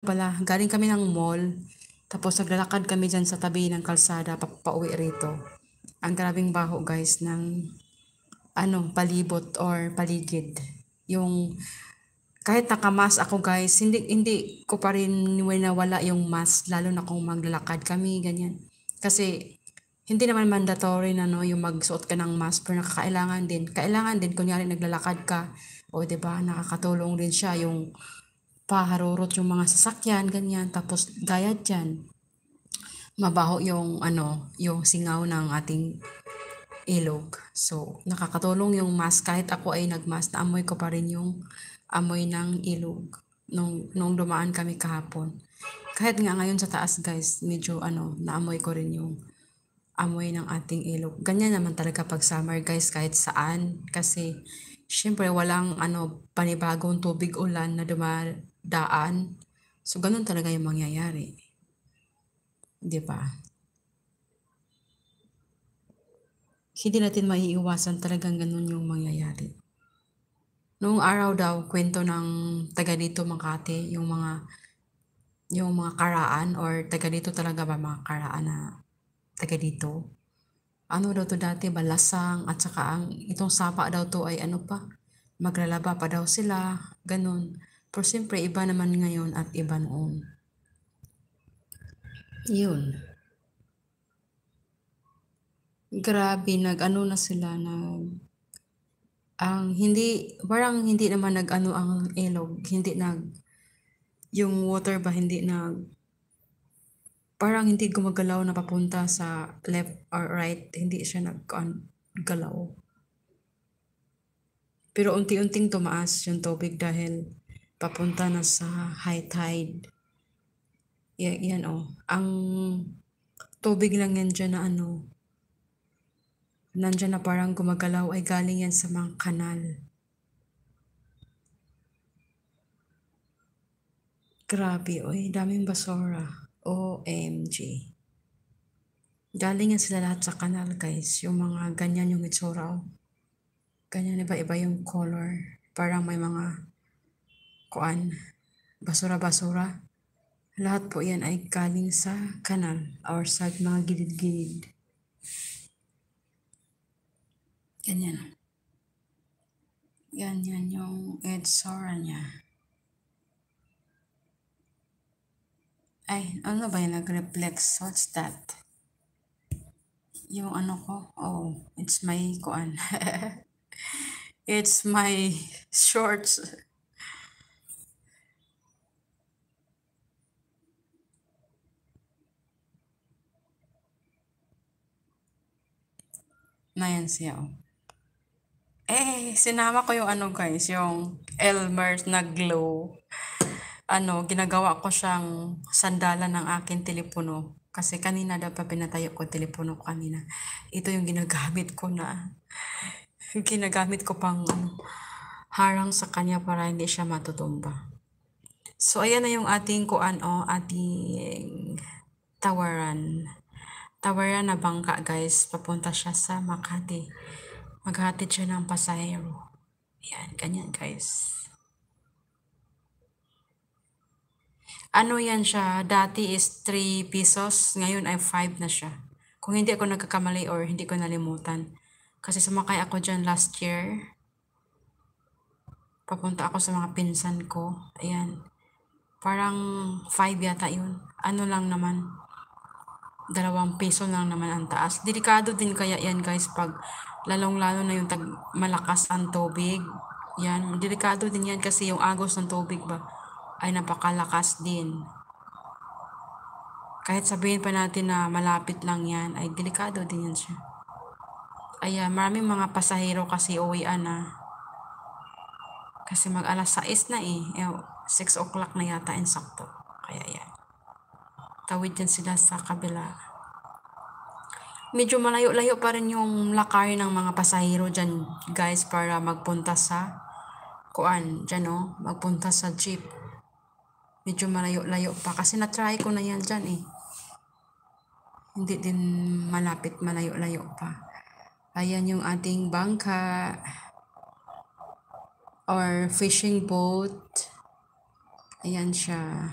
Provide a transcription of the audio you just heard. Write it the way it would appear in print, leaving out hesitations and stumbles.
pala, galing kami ng mall, tapos naglalakad kami dyan sa tabi ng kalsada, pauwi rito. Ang grabing baho guys ng palibot or paligid. Yung kahit nakamas ako guys, hindi ko pa rin nawala yung mask, lalo na kung maglalakad kami, ganyan. Kasi hindi naman mandatory na no, yung magsuot ka ng mask, pero nakakailangan din. Kailangan din, kunyari naglalakad ka, o 'di ba nakakatulong din siya yung paharurot yung mga sasakyan, ganyan. Tapos gaya dyan, mabaho yung yung singaw ng ating ilog. So, nakakatulong yung mask. Kahit ako ay nagmask, naamoy ko pa rin yung amoy ng ilog nung dumaan kami kahapon. Kahit nga ngayon sa taas guys, medyo naamoy ko rin yung amoy ng ating ilog. Ganyan naman talaga pag summer guys, kahit saan. Kasi, syempre walang panibagong tubig ulan na dumadaan. So, ganun talaga yung mangyayari. 'Di ba? Hindi natin maiiwasan talagang ganun yung mangyayari. Noong araw daw, kwento ng taga dito Makati, yung mga karaan or taga dito talaga ba mga karaan na taga dito. Ano daw to dati, balasang at saka itong sapa daw to ay maglalaba pa daw sila, ganun. Pero siyempre iba naman ngayon at iba noon. Yun. Grabe, na sila parang hindi naman ang ilog, hindi yung water ba parang hindi gumagalaw na papunta sa left or right, hindi siya naggalaw. Pero unti-unting tumaas yung tubig dahil papunta na sa high tide. Yan ang tubig lang yan dyan na nandyan na parang gumagalaw ay galing yan sa mga kanal. Grabe, oy, daming basura. OMG. Galing yan sila lahat sa kanal, guys. Yung mga ganyan yung itsura. Ganyan, iba-iba yung color. Parang may mga basura-basura. Lahat po yan ay galing sa kanal or sa mga gilid-gilid. Ganyan. Ganyan yung itsura niya. Ay, ano ba yung nag-reflex? What's that? Yung ko? Oh, it's my it's my shorts. Na yan siya, oh. Sinama ko yung guys, yung Elmer's na glow. Ginagawa ko siyang sandalan ng aking telepono. Kasi kanina daw pa pinatayo ko telepono ko kanina. Ito yung ginagamit ko pang harang sa kanya para hindi siya matutumba. So, ayan na yung ating ating tawaran. Tawaran na bangka guys, papunta siya sa Makati. Maghatid siya ng pasahero. Ayan, ganyan guys. Yan siya, dati is 3 pesos, ngayon ay 5 na siya. Kung hindi ako nagkakamali or hindi ko nalimutan. Kasi sumakay ako dyan last year. Papunta ako sa mga pinsan ko. Ayan. Parang 5 yata yun. Lang naman. 2 peso lang naman ang taas. Delikado din kaya yan guys pag lalong-lalo na yung malakas ang tubig. Yan. Delikado din yan kasi yung agos ng tubig ba ay napakalakas din. Kahit sabihin pa natin na malapit lang yan, ay delikado din yan siya. Ayan, maraming mga pasahero kasi uwian na. Kasi mag alas 6 na 6 o'clock na yata insakto. Kaya yan. Tawid yan sila sa kabila. Medyo malayo-layo pa rin yung lakay ng mga pasahero dyan, guys, para magpunta sa dyan magpunta sa jeep. Medyo malayo-layo pa kasi na-try ko na yan dyan Hindi din malapit, malayo-layo pa. Ayan yung ating bangka or fishing boat. Ayan siya.